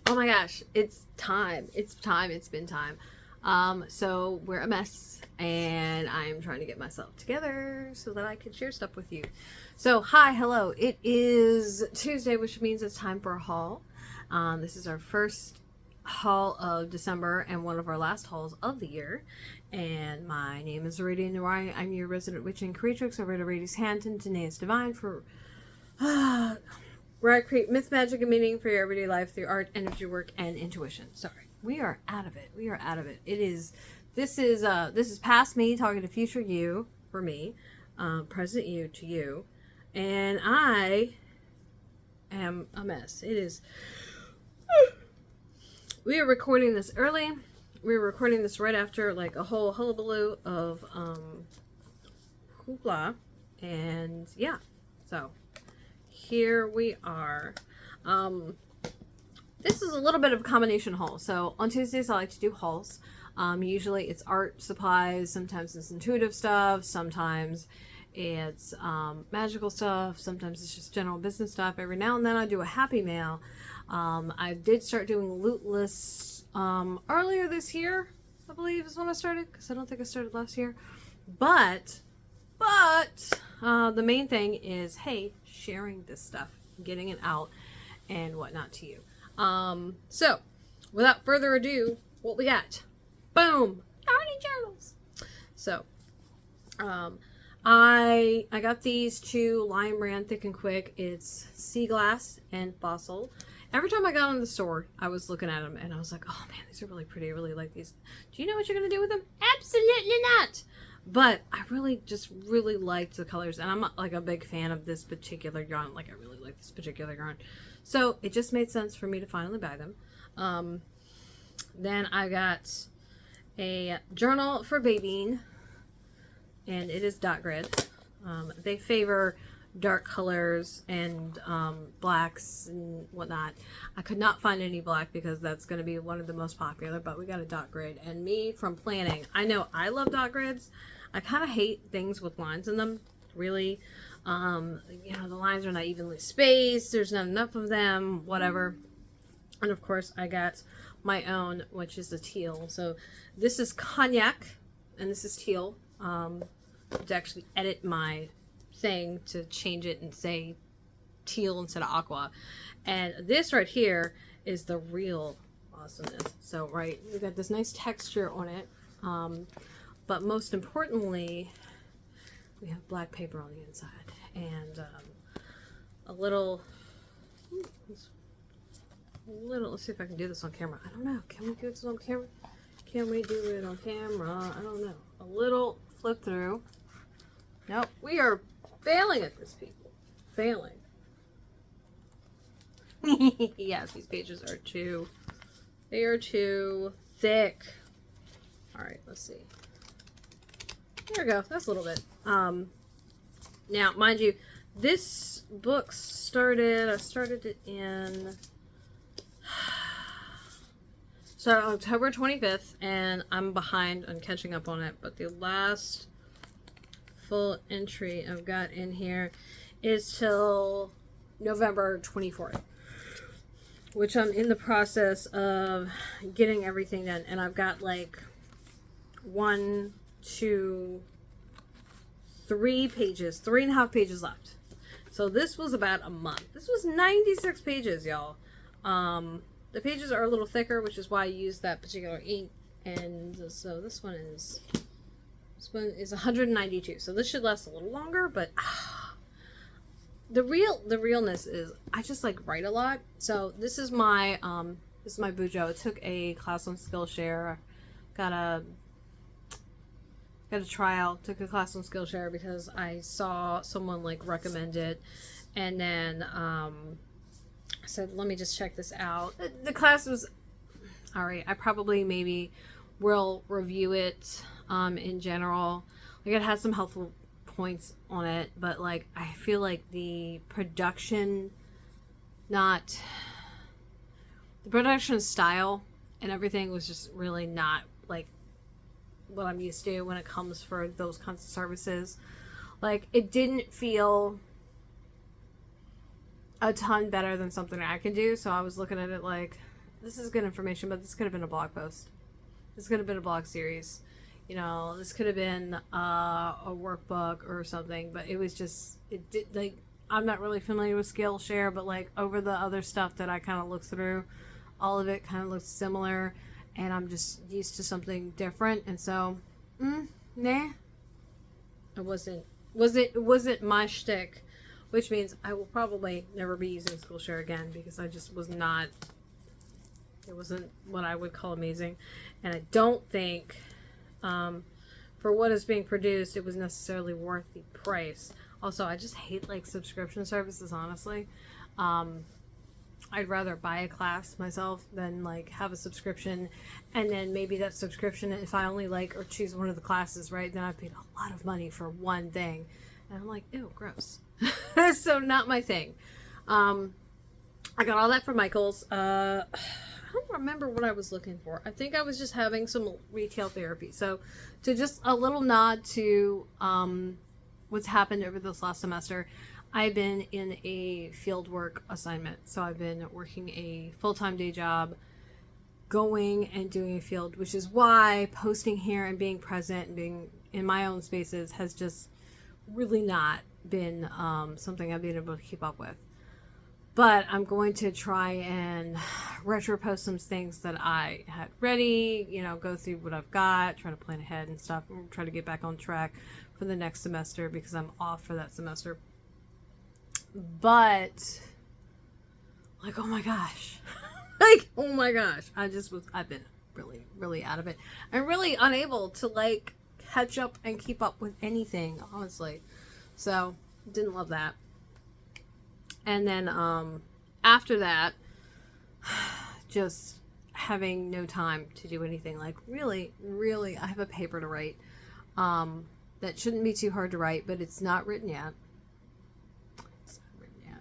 Oh my gosh, it's time. It's time. It's been time. So we're a mess, and I'm trying to get myself together so that I can share stuff with you. So, hi, hello. It is Tuesday, which means it's time for a haul. This is our first haul of December and one of our last hauls of the year. And my name is Aradia. I'm your resident witch and creatrix over at Aradia's Hand and Danae's Divine for where I create myth, magic, and meaning for your everyday life through art, energy work, and intuition. Sorry, we are out of it. We are out of it. This is past me talking to future you for me, present you to you, and I am a mess. It is. We are recording this early. We're recording this right after like a whole hullabaloo of hoopla, and yeah, so. Here we are. This is a little bit of a combination haul. So on Tuesdays I like to do hauls. Usually it's art supplies, sometimes it's intuitive stuff, sometimes it's magical stuff, sometimes it's just general business stuff. Every now and then I do a happy mail. I did start doing loot lists earlier this year, I believe is when I started, because I don't think I started last year. But the main thing is, hey, sharing this stuff, getting it out and whatnot to you. So without further ado, what we got? Boom! Arty journals. So, I got these two Lion Brand Thick and Quick. It's Seaglass and Fossil. Every time I got in the store, I was looking at them and I was like, oh man, these are really pretty. I really like these. Do you know what you're going to do with them? Absolutely not! But I really liked the colors, and I'm like a big fan of this particular yarn. Like, I really like this particular yarn. So it just made sense for me to finally buy them. Then I got a journal for BaeBean, and it is dot grid. They favor dark colors and blacks and whatnot. I could not find any black because that's going to be one of the most popular, but we got a dot grid. And me, from planning, I know I love dot grids. I kind of hate things with lines in them, really. The lines are not evenly spaced, there's not enough of them, whatever. And of course I got my own, which is the teal. So this is cognac and this is teal. To actually edit my thing to change it and say teal instead of aqua. And this right here is the real awesomeness. So right, we got this nice texture on it. But most importantly, we have black paper on the inside and a little, let's see if I can do this on camera. I don't know. Can we do this on camera? Can we do it on camera? I don't know. A little flip through. Nope. We are failing at this, people. Failing. Yes, these pages are they are too thick. All right, let's see. There we go. That's a little bit. Now, mind you, this book I started it in October 25th, and I'm behind on catching up on it, but the last full entry I've got in here is till November 24th, which I'm in the process of getting everything done, and I've got like 1, 2, 3 pages, 3.5 pages left. So this was about a month. This was 96 pages, y'all. The pages are a little thicker, which is why I used that particular ink. And so this one is 192. So this should last a little longer, but the realness is I just like write a lot. So this is my BuJo. I took a class on Skillshare. Got a trial, took a class on Skillshare because I saw someone like recommend it, and then I said, let me just check this out. The class was alright. I probably maybe will review it in general. Like, it has some helpful points on it, but like I feel like the production style and everything was just really not like what I'm used to when it comes for those kinds of services. Like, it didn't feel a ton better than something I can do, so I was looking at it like, this is good information, but this could have been a blog post. This could have been a blog series. You know, this could have been a workbook or something, but it was just, it did, like, I'm not really familiar with Skillshare, but like over the other stuff that I kind of looked through, all of it kind of looks similar, and I'm just used to something different, and so, nah. It wasn't my shtick, which means I will probably never be using Skillshare again, because I just was not, it wasn't what I would call amazing, and I don't think, for what is being produced, it was necessarily worth the price. Also, I just hate like subscription services, honestly. I'd rather buy a class myself than like have a subscription, and then maybe that subscription, if I only like or choose one of the classes, right, then I paid a lot of money for one thing, and I'm like, ew, gross. So not my thing. I got all that from Michael's. I don't remember what I was looking for. I think I was just having some retail therapy. So to just a little nod to what's happened over this last semester, I've been in a field work assignment. So I've been working a full-time day job, going and doing a field, which is why posting here and being present and being in my own spaces has just really not been something I've been able to keep up with. But I'm going to try and retro post some things that I had ready, you know, go through what I've got, try to plan ahead and stuff, and try to get back on track for the next semester, because I'm off for that semester. But, like, oh my gosh. Like, oh my gosh. I've been really, really out of it. I'm really unable to, like, catch up and keep up with anything, honestly. So, didn't love that. And then after that, just having no time to do anything. Like, really, really, I have a paper to write that shouldn't be too hard to write, but it's not written yet. It's not written yet.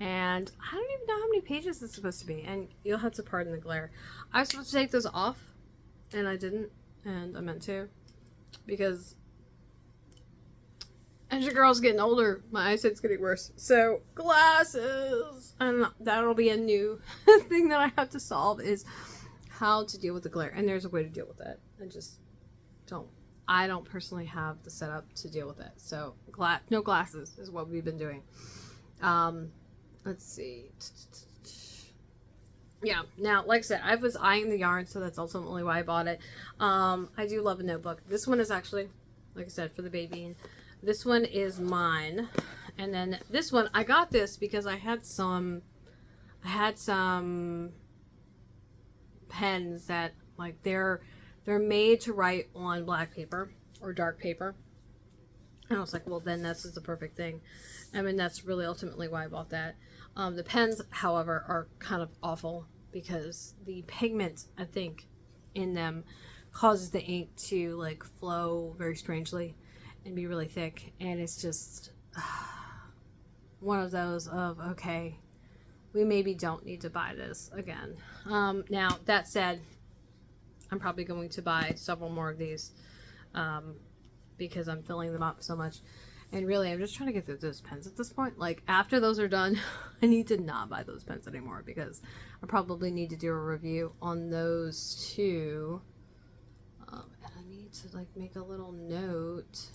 And I don't even know how many pages it's supposed to be. And you'll have to pardon the glare. I was supposed to take those off, and I didn't, and I meant to, because as your girl's getting older, my eyesight's getting worse. So, glasses! And that'll be a new thing that I have to solve, is how to deal with the glare. And there's a way to deal with that. I don't personally have the setup to deal with it. So, no glasses is what we've been doing. Let's see. Yeah, now, like I said, I was eyeing the yarn, so that's ultimately why I bought it. I do love a notebook. This one is actually, like I said, for the BaeBean. This one is mine, and then this one, I got this because I had some pens that, like, they're made to write on black paper or dark paper, and I was like, well, then this is the perfect thing. I mean, that's really ultimately why I bought that. The pens, however, are kind of awful because the pigment, I think, in them causes the ink to, like, flow very strangely and be really thick, and it's just one of those of, okay, we maybe don't need to buy this again. Now, that said, I'm probably going to buy several more of these because I'm filling them up so much, and really I'm just trying to get through those pens at this point. Like, after those are done, I need to not buy those pens anymore, because I probably need to do a review on those too, and I need to, like, make a little note.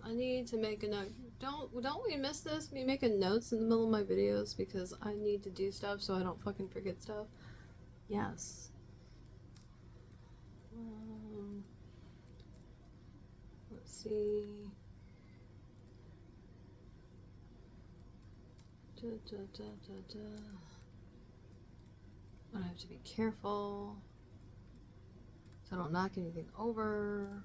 I need to make a note. Don't we miss this? Me making notes in the middle of my videos because I need to do stuff so I don't fucking forget stuff. Yes. Let's see. I have to be careful so I don't knock anything over.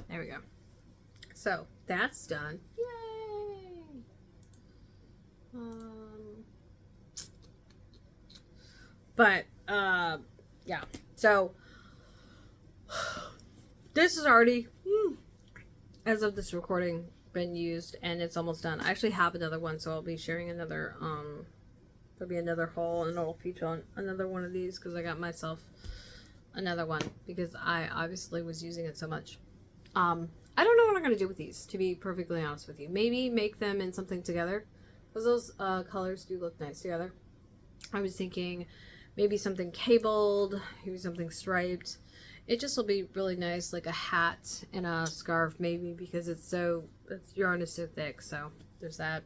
There we go. So that's done. Yay! Yeah. So this is already, as of this recording, been used, and it's almost done. I actually have another one, so I'll be sharing another There'll be another haul, and it'll feature on another one of these because I got myself another one because I obviously was using it so much. I don't know what I'm going to do with these, to be perfectly honest with you. Maybe make them in something together, because those colors do look nice together. I was thinking maybe something cabled, maybe something striped. It just will be really nice, like a hat and a scarf maybe, because its yarn is so thick. So there's that.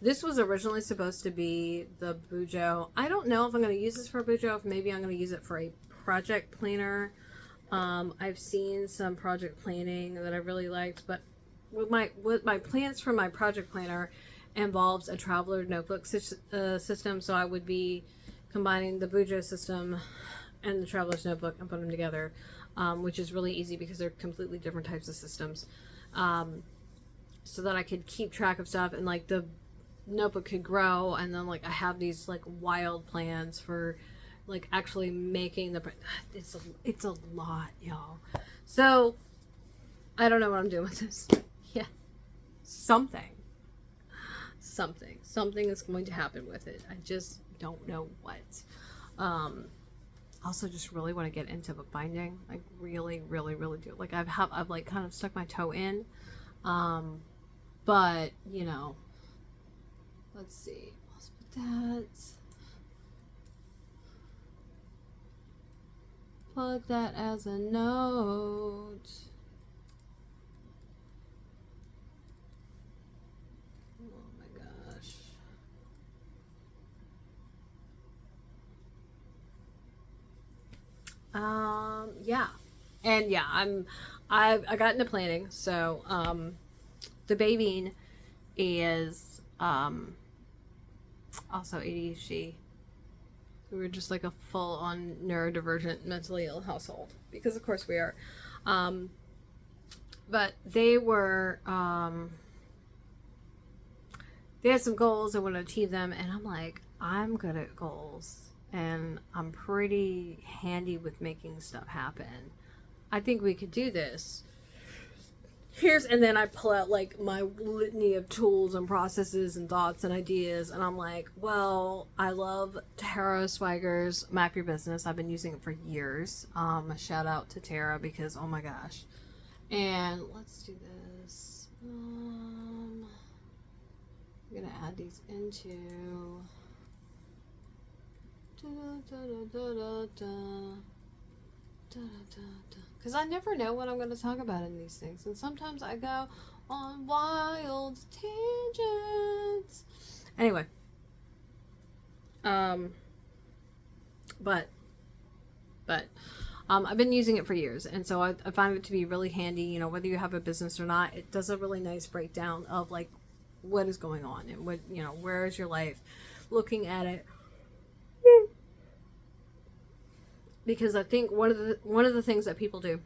This was originally supposed to be the BuJo. I don't know if I'm going to use this for a BuJo, if maybe I'm going to use it for a project planner. I've seen some project planning that I really liked, but what my plans for my project planner involves a traveler notebook system, so I would be combining the BuJo system and the traveler's notebook and put them together, which is really easy because they're completely different types of systems, so that I could keep track of stuff, and like the notebook could grow, and then like I have these like wild plans for like actually making the it's a lot, y'all. So I don't know what I'm doing with this. Yeah, something is going to happen with it. I just don't know what. Also just really want to get into book binding. Like really do. Like I've like kind of stuck my toe in, but you know, let's see, let's put that. Put that as a note. Oh my gosh. Yeah. And yeah, I got into planning. So, the BaeBean is, also ADHD. We were just like a full-on neurodivergent, mentally ill household, because of course we are. But they were, they had some goals, I want to achieve them, and I'm like, I'm good at goals, and I'm pretty handy with making stuff happen. I think we could do this. And then I pull out like my litany of tools and processes and thoughts and ideas, and I'm like, well, I love Tara Swiger's Map Your Business. I've been using it for years. Shout out to Tara, because oh my gosh. And let's do this. I'm gonna add these into because I never know what I'm going to talk about in these things, and sometimes I go on wild tangents. Anyway, but I've been using it for years, and so I find it to be really handy. You know, whether you have a business or not, it does a really nice breakdown of like what is going on and what, you know, where is your life, looking at it. Because I think one of the things that people do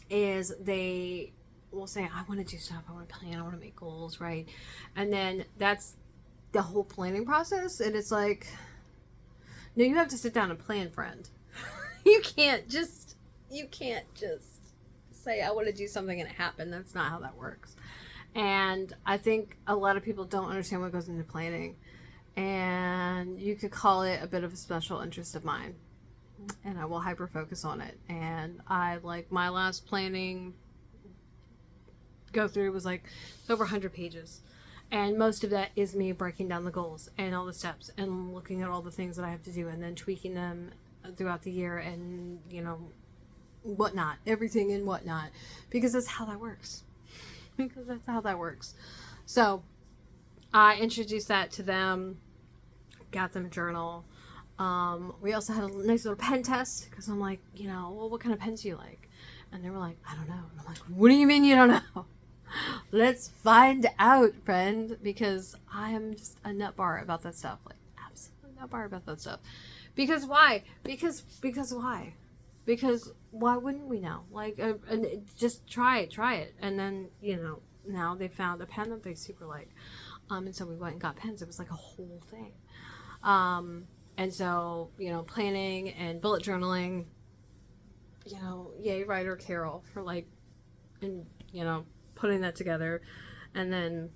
is they will say, I want to do stuff, I want to plan, I want to make goals, right? And then that's the whole planning process, and it's like, no, you have to sit down and plan, friend. You can't just say I want to do something and it happen. That's not how that works. And I think a lot of people don't understand what goes into planning, and you could call it a bit of a special interest of mine, and I will hyper focus on it. And I like my last planning go through was like over 100 pages, and most of that is me breaking down the goals and all the steps and looking at all the things that I have to do and then tweaking them throughout the year, and you know, whatnot, everything and whatnot, because that's how that works. So I introduced that to them, got them a journal. We also had a nice little pen test, because I'm like, you know, well, what kind of pens do you like? And they were like, I don't know. And I'm like, what do you mean you don't know? Let's find out, friend, because I am just a nut bar about that stuff. Like, absolutely nut bar about that stuff. Because why? Because why? Because why wouldn't we know? Like, and just try it. And then, you know, now they found a pen that they super like. And so we went and got pens. It was like a whole thing. And so, you know, planning and bullet journaling, you know, yay, Ryder Carroll for like, and, you know, putting that together. And then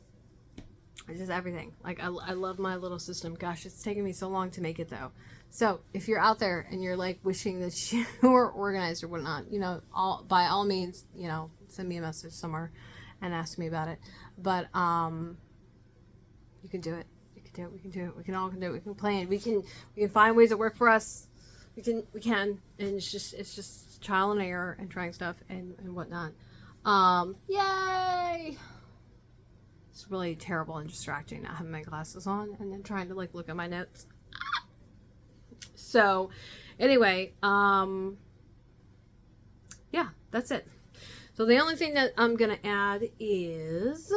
It's just everything. Like, I love my little system. Gosh, it's taken me so long to make it, though. So, if you're out there and you're, like, wishing that you were organized or whatnot, you know, by all means, you know, send me a message somewhere and ask me about it. But, you can do it. You can do it. We can do it. We can all do it. We can plan. We can find ways that work for us. We can. And it's just trial and error and trying stuff and whatnot. Yay! It's really terrible and distracting not having my glasses on and then trying to like look at my notes. So anyway, yeah, that's it. So the only thing that I'm gonna add is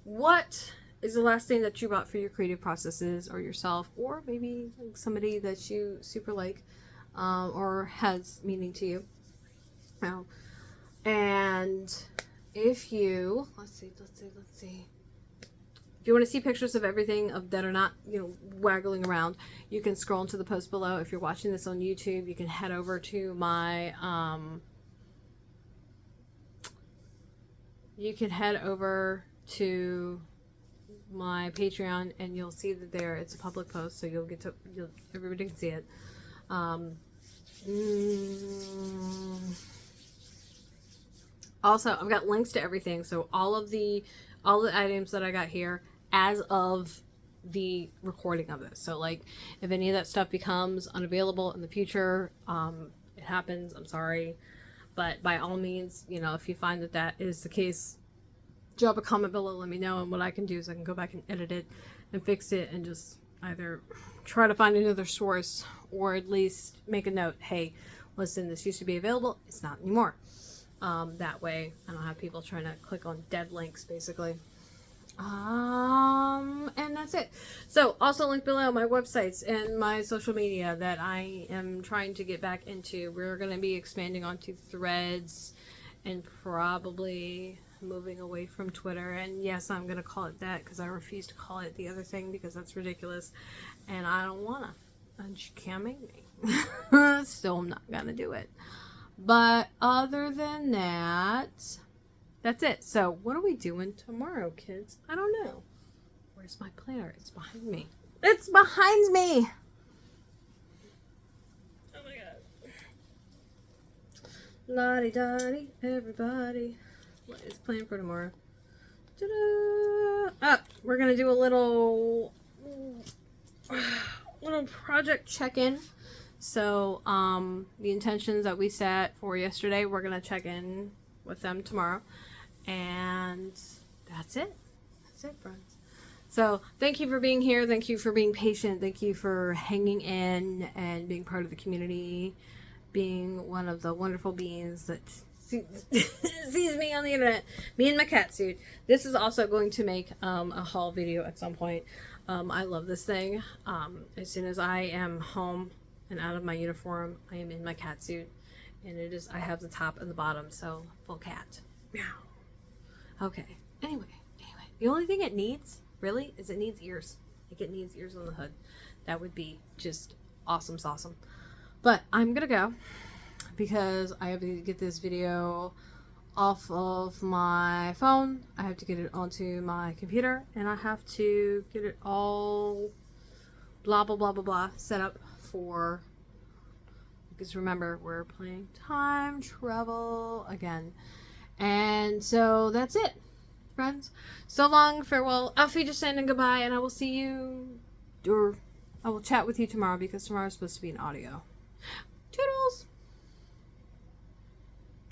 what is the last thing that you bought for your creative processes or yourself, or maybe like somebody that you super like, or has meaning to you. And if you, let's see. If you want to see pictures of everything that are not, you know, waggling around, you can scroll into the post below. If you're watching this on YouTube, you can head over to my, Patreon, and you'll see that there, it's a public post, so everybody can see it. Also, I've got links to everything, so all the items that I got here as of the recording of this. So, like, if any of that stuff becomes unavailable in the future, it happens. I'm sorry, but by all means, you know, if you find that that is the case, drop a comment below. Let me know, and what I can do is I can go back and edit it and fix it, and just either try to find another source or at least make a note. Hey, listen, this used to be available. It's not anymore. That way I don't have people trying to click on dead links, basically. And that's it. So also link below my websites and my social media that I am trying to get back into. We're going to be expanding onto Threads and probably moving away from Twitter. And yes, I'm going to call it that because I refuse to call it the other thing because that's ridiculous. And I don't want to. And you can't make me. So I'm not going to do it. But other than that, that's it. So what are we doing tomorrow, kids? I don't know. Where's my planner? It's behind me. It's behind me! Oh my god. Lottie-dottie, everybody. What is planned for tomorrow? Ta-da! We're going to do a little project check-in. So, the intentions that we set for yesterday, we're going to check in with them tomorrow. And that's it. That's it, friends. So, thank you for being here. Thank you for being patient. Thank you for hanging in and being part of the community. Being one of the wonderful beings that sees me on the internet. Me in my cat suit. This is also going to make a haul video at some point. I love this thing. As soon as I am home and out of my uniform, I am in my cat suit, and I have the top and the bottom, so full cat. Meow. Okay. Anyway, the only thing it needs, really, is it needs ears. Like, it needs ears on the hood. That would be just awesome. But I'm gonna go because I have to get this video off of my phone. I have to get it onto my computer, and I have to get it all blah blah blah blah blah set up for, because remember, we're playing time travel again. And so that's it, friends. So long, farewell, auf Wiedersehen, and goodbye, and I will see you, or I will chat with you tomorrow, because tomorrow is supposed to be an audio.